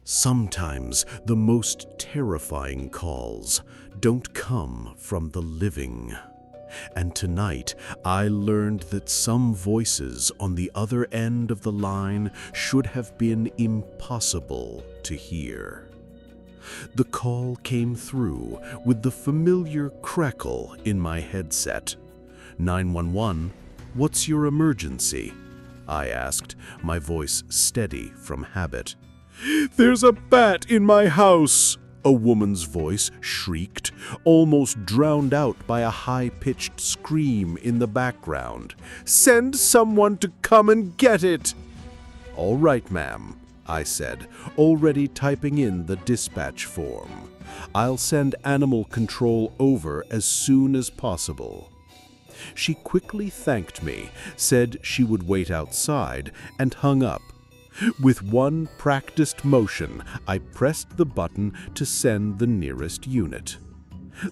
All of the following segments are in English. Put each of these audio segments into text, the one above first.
Sometimes the most terrifying calls don't come from the living. And tonight, I learned that some voices on the other end of the line should have been impossible to hear. The call came through with the familiar crackle in my headset. 911, what's your emergency? I asked, my voice steady from habit. There's a bat in my house, a woman's voice shrieked, almost drowned out by a high-pitched scream in the background. Send someone to come and get it. All right, ma'am, I said, already typing in the dispatch form. I'll send animal control over as soon as possible. She quickly thanked me, said she would wait outside, and hung up. With one practiced motion, I pressed the button to send the nearest unit.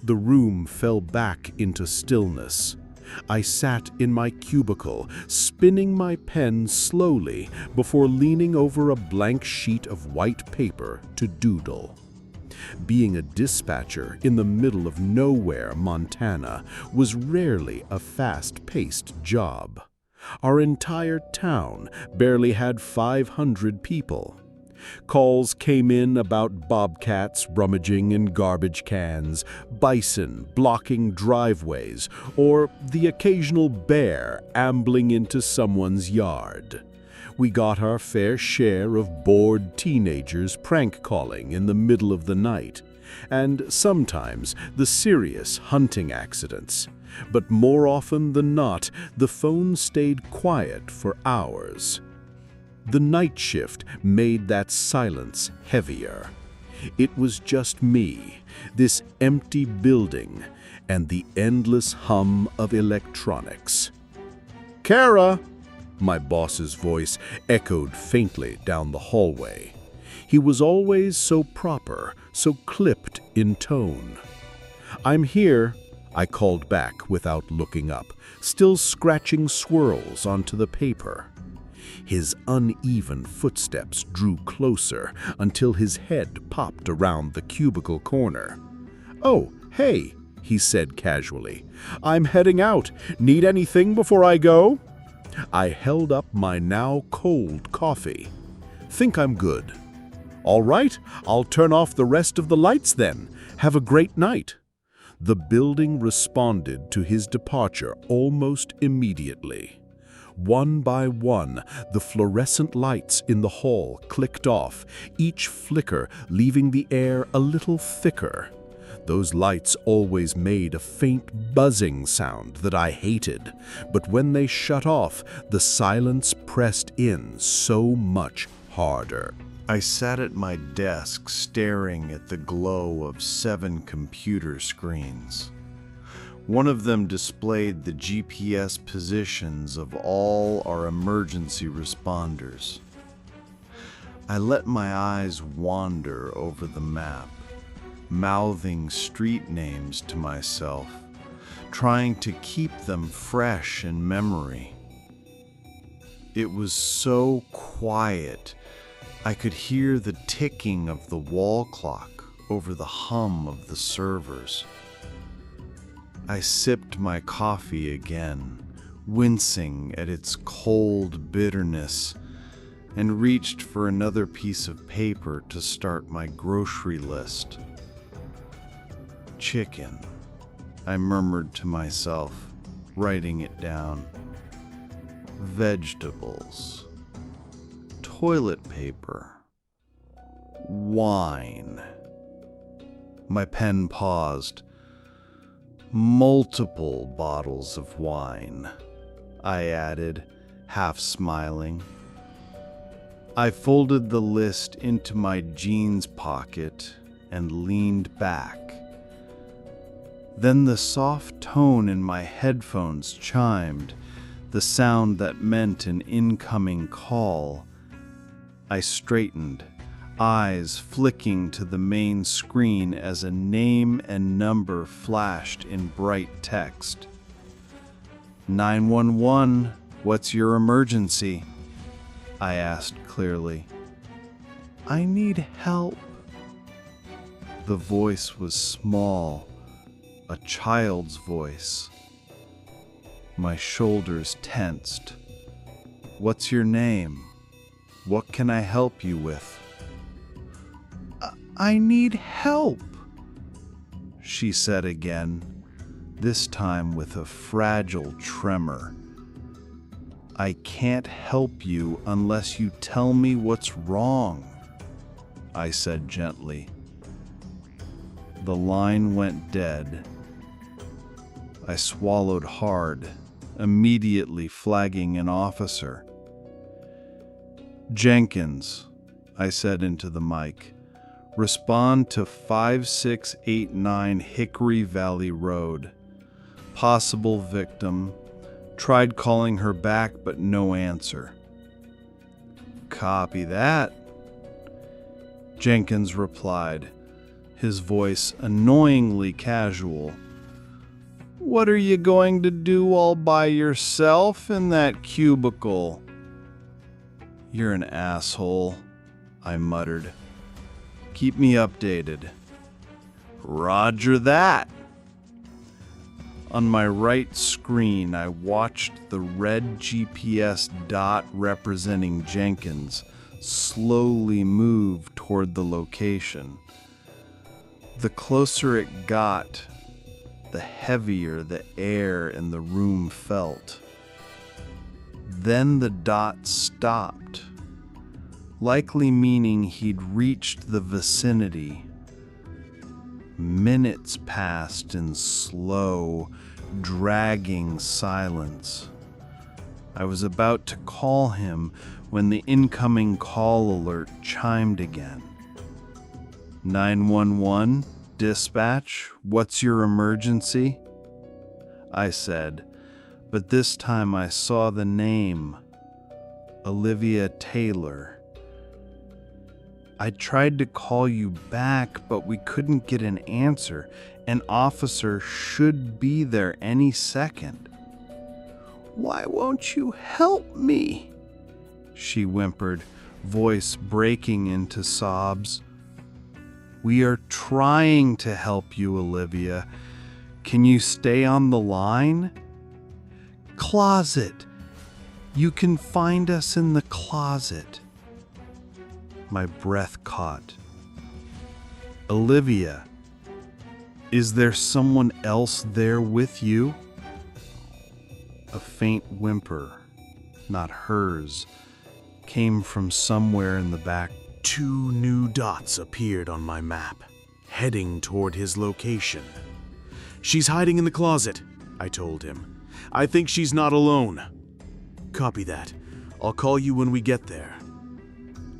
The room fell back into stillness. I sat in my cubicle, spinning my pen slowly before leaning over a blank sheet of white paper to doodle. Being a dispatcher in the middle of nowhere, Montana, was rarely a fast-paced job. Our entire town barely had 500 people. Calls came in about bobcats rummaging in garbage cans, bison blocking driveways, or the occasional bear ambling into someone's yard. We got our fair share of bored teenagers prank calling in the middle of the night, and sometimes the serious hunting accidents. But more often than not, the phone stayed quiet for hours. The night shift made that silence heavier. It was just me, this empty building, and the endless hum of electronics. Kara! My boss's voice echoed faintly down the hallway. He was always so proper, so clipped in tone. I'm here, I called back without looking up, still scratching swirls onto the paper. His uneven footsteps drew closer until his head popped around the cubicle corner. Oh, hey, he said casually. I'm heading out. Need anything before I go? I held up my now cold coffee. Think I'm good. All right, I'll turn off the rest of the lights then. Have a great night. The building responded to his departure almost immediately. One by one, the fluorescent lights in the hall clicked off, each flicker leaving the air a little thicker. Those lights always made a faint buzzing sound that I hated, but when they shut off, the silence pressed in so much harder. I sat at my desk staring at the glow of 7 computer screens. One of them displayed the GPS positions of all our emergency responders. I let my eyes wander over the map, mouthing street names to myself, trying to keep them fresh in memory. It was so quiet. I could hear the ticking of the wall clock over the hum of the servers. I sipped my coffee again, wincing at its cold bitterness, and reached for another piece of paper to start my grocery list. Chicken, I murmured to myself, writing it down. Vegetables. Toilet paper. Wine. My pen paused. Multiple bottles of wine, I added, half smiling. I folded the list into my jeans pocket and leaned back. Then the soft tone in my headphones chimed, the sound that meant an incoming call. I straightened, eyes flicking to the main screen as a name and number flashed in bright text. 911, what's your emergency? I asked clearly. I need help. The voice was small, a child's voice. My shoulders tensed. What's your name? What can I help you with? I need help, she said again, this time with a fragile tremor. I can't help you unless you tell me what's wrong, I said gently. The line went dead. I swallowed hard, immediately flagging an officer. Jenkins, I said into the mic, respond to 5689 Hickory Valley Road. Possible victim. Tried calling her back, but no answer. Copy that, Jenkins replied, his voice annoyingly casual. What are you going to do all by yourself in that cubicle? You're an asshole, I muttered. Keep me updated. Roger that. On my right screen, I watched the red GPS dot representing Jenkins slowly move toward the location. The closer it got, the heavier the air in the room felt. Then the dot stopped, likely meaning he'd reached the vicinity. Minutes passed in slow, dragging silence. I was about to call him when the incoming call alert chimed again. 911, dispatch, what's your emergency? I said, but this time I saw the name, Olivia Taylor. I tried to call you back, but we couldn't get an answer. An officer should be there any second. Why won't you help me? She whimpered, voice breaking into sobs. We are trying to help you, Olivia. Can you stay on the line? Closet. You can find us in the closet. My breath caught. Olivia, is there someone else there with you? A faint whimper, not hers, came from somewhere in the back. 2 new dots appeared on my map, heading toward his location. She's hiding in the closet, I told him. I think she's not alone. Copy that. I'll call you when we get there.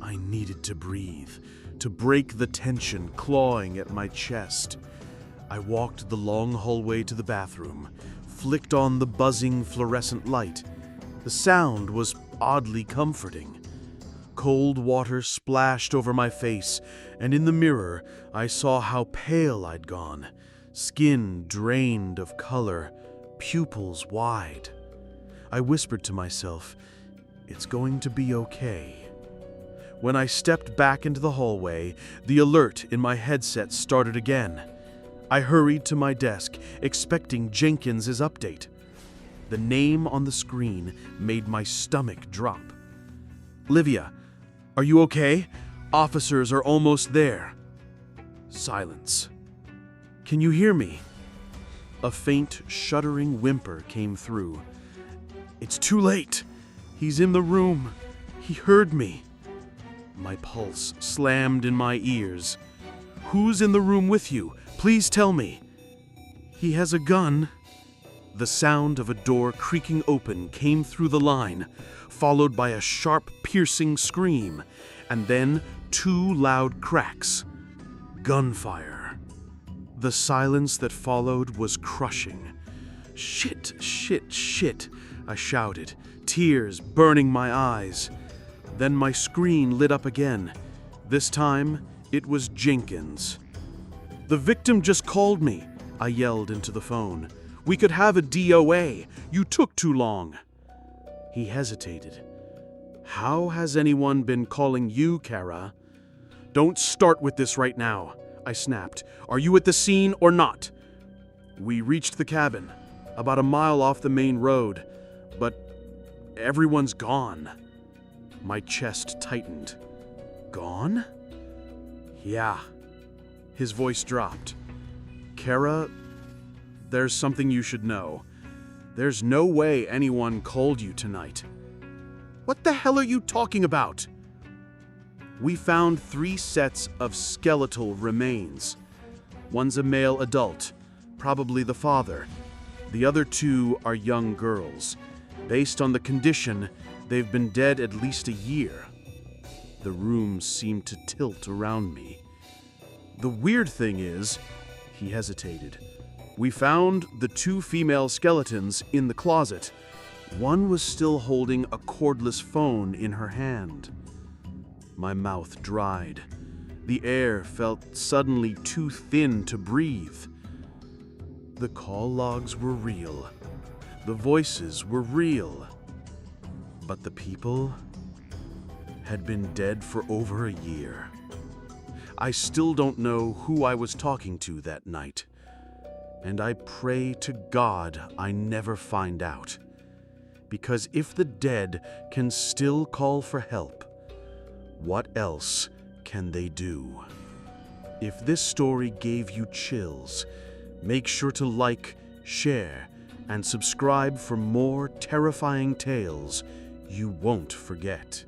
I needed to breathe, to break the tension clawing at my chest. I walked the long hallway to the bathroom, flicked on the buzzing fluorescent light. The sound was oddly comforting. Cold water splashed over my face, and in the mirror I saw how pale I'd gone. Skin drained of color, pupils wide. I whispered to myself, "It's going to be okay." When I stepped back into the hallway, the alert in my headset started again. I hurried to my desk, expecting Jenkins's update. The name on the screen made my stomach drop. "Livia, are you okay? Officers are almost there." Silence. "Can you hear me?" A faint, shuddering whimper came through. "It's too late. He's in the room. He heard me." My pulse slammed in my ears. "Who's in the room with you? Please tell me." "He has a gun." The sound of a door creaking open came through the line, followed by a sharp, piercing scream, and then 2 loud cracks. Gunfire. The silence that followed was crushing. "Shit, shit, shit," I shouted, tears burning my eyes. Then my screen lit up again. This time, it was Jenkins. "The victim just called me," I yelled into the phone. "We could have a DOA. You took too long." He hesitated. "How has anyone been calling you, Kara?" Don't start with this right now, I snapped. Are you at the scene or not? We reached the cabin, about a mile off the main road, but everyone's gone. My chest tightened. Gone? Yeah. His voice dropped. Kara, there's something you should know. There's no way anyone called you tonight. What the hell are you talking about? We found 3 sets of skeletal remains. One's a male adult, probably the father. The other 2 are young girls. Based on the condition, they've been dead at least a year. The room seemed to tilt around me. The weird thing is, he hesitated. We found the 2 female skeletons in the closet. One was still holding a cordless phone in her hand. My mouth dried. The air felt suddenly too thin to breathe. The call logs were real. The voices were real. But the people had been dead for over a year. I still don't know who I was talking to that night. And I pray to God I never find out. Because if the dead can still call for help, what else can they do? If this story gave you chills, make sure to like, share, and subscribe for more terrifying tales you won't forget.